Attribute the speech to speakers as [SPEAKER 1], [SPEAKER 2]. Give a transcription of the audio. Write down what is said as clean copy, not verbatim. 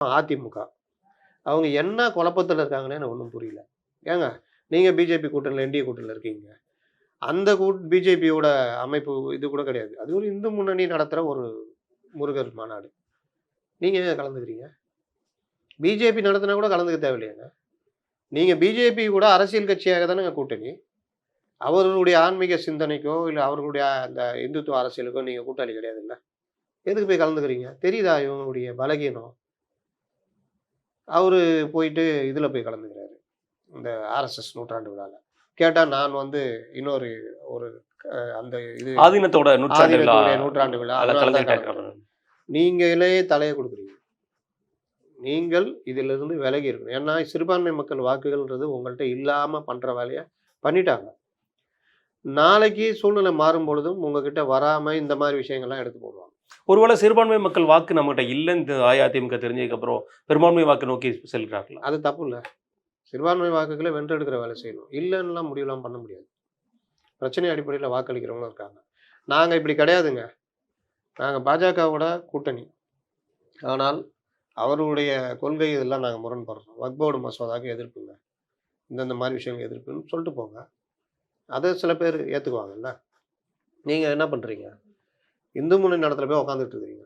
[SPEAKER 1] அதிமுக. அவங்க என்ன குழப்பத்துல இருக்காங்கன்னே எனக்கு ஒண்ணும் புரியல. ஏங்க, நீங்க பிஜேபி கூட்டணியில என்டிஏ கூட்டணியில இருக்கீங்க. அந்த பிஜேபியோட அமைப்பு இது கூட கிடையாது. அது ஒரு இந்து முன்னணி நடத்துற ஒரு முருகர் மாநாடு. நீங்க ஏன் கலந்துக்கிறீங்க? பிஜேபி நடத்தினா கூட கலந்துக்க தேவையில்லையாங்க. நீங்க பிஜேபி கூட அரசியல் கட்சியாக தானங்க கூட்டணி. அவர்களுடைய ஆன்மீக சிந்தனைக்கோ, இல்ல அவர்களுடைய அந்த இந்துத்துவ அரசியலுக்கோ நீங்க கூட்டாளி கிடையாதுல்ல. எதுக்கு போய் கலந்துக்கிறீங்க? தெரியுதா இவங்களுடைய பலகீனம்? அவரு போயிட்டு இதுல போய் கலந்துக்கிறாரு. இந்த ஆர்எஸ்எஸ் நூற்றாண்டு விழால. கேட்டா நான் வந்து இன்னொரு ஒரு அந்த இது
[SPEAKER 2] ஆதீனத்தோட நூற்றாண்டு விழா
[SPEAKER 1] ஆதீனத்துடைய நூற்றாண்டு விழா.
[SPEAKER 2] அதுல
[SPEAKER 1] அதனால தான்
[SPEAKER 2] கலந்துக்கிட்டாரு.
[SPEAKER 1] கலந்துக்கிறேன். நீங்களே தலைய குடுக்குறீங்க. நீங்கள் இதிலிருந்து விலகி இருக்கணும். ஏன்னா, சிறுபான்மை மக்கள் வாக்குகள்ன்றது உங்கள்ட்ட இல்லாம பண்ற வேலைய பண்ணிட்டாங்க. நாளைக்கு சூழ்நிலை மாறும்பொழுதும் உங்ககிட்ட வராம இந்த மாரி விஷயங்கள்லாம் எடுத்து போடுவாங்க.
[SPEAKER 2] ஒருவேளை சிறுபான்மை மக்கள் வாக்கு நம்மகிட்ட இல்லைன்னு அஇஅதிமுக தெரிஞ்சதுக்கு அப்புறம் பெரும்பான்மை வாக்கு நோக்கி செல்கிறார்களா?
[SPEAKER 1] அது தப்பு இல்ல. சிறுபான்மை வாக்குகள வென்றெடுக்கிற வேலை செய்யணும். இல்லன்னுலாம் முடிவுலாம் பண்ண முடியாது. பிரச்சனை அடிப்படையில வாக்களிக்கிறவங்களும் இருக்காங்க. நாங்க இப்படி கிடையாதுங்க. நாங்க பாஜகவோட கூட்டணி. ஆனால் அவர்களுடைய கொள்கை இதெல்லாம் நாங்க முரண்படுறோம். வக்ஃப் போர்டு மசோதாவுக்கு எதிர்ப்புங்க. இந்தந்த மாரி விஷயங்களுக்கு எதிர்ப்புன்னு சொல்லிட்டு போங்க. அத சில பேர் ஏத்துக்குவாங்கல்ல. நீங்க என்ன பண்றீங்க? இந்து முன்னணி இடத்துல போய் உட்கார்ந்துட்டு இருக்கிறீங்க.